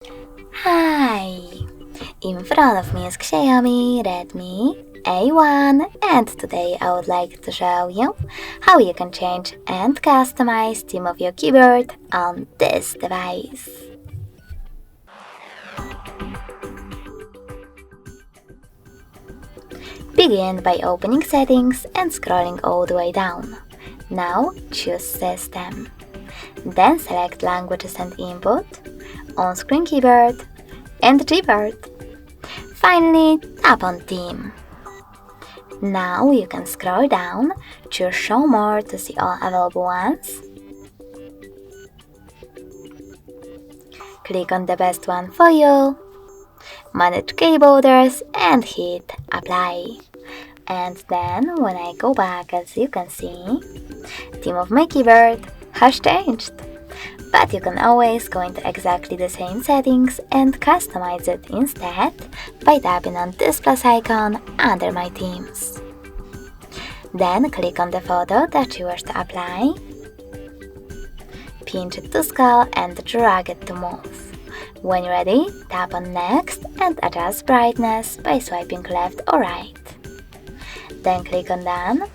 Hi! In front of me is XIAOMI Redmi A1 and today I would like to show you how you can change and customize theme of your keyboard on this device. Begin by opening settings and scrolling all the way down. Now choose System. Then select Languages and Input, On-Screen Keyboard and Gboard. Finally, tap on Theme. Now you can scroll down, choose Show More to see all available ones. Click on the best one for you. Manage keyboarders and hit Apply. And then when I go back, as you can see, theme of my keyboard has changed. But you can always go into exactly the same settings and customize it instead by tapping on this plus icon under my themes. Then click on the photo that you wish to apply, pinch it to scale and drag it to move. When you're ready, tap on Next and adjust brightness by swiping left or right. Then click on Done,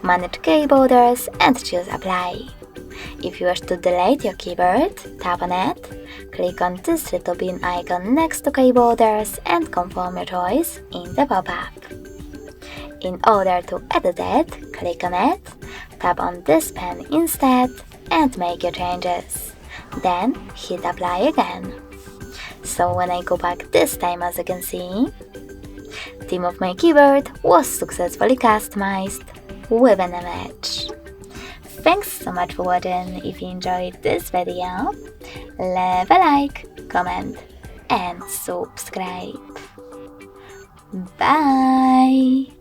manage keyboarders and choose Apply. If you wish to delete your keyboard, tap on it, click on this little bin icon next to keyboarders and confirm your choice in the pop-up. In order to edit it, click on it, tap on this pen instead and make your changes. Then hit Apply again. So when I go back this time, as you can see, theme of my keyboard was successfully customized with an image. Thanks so much for watching. If you enjoyed this video, leave a like, comment and subscribe. Bye!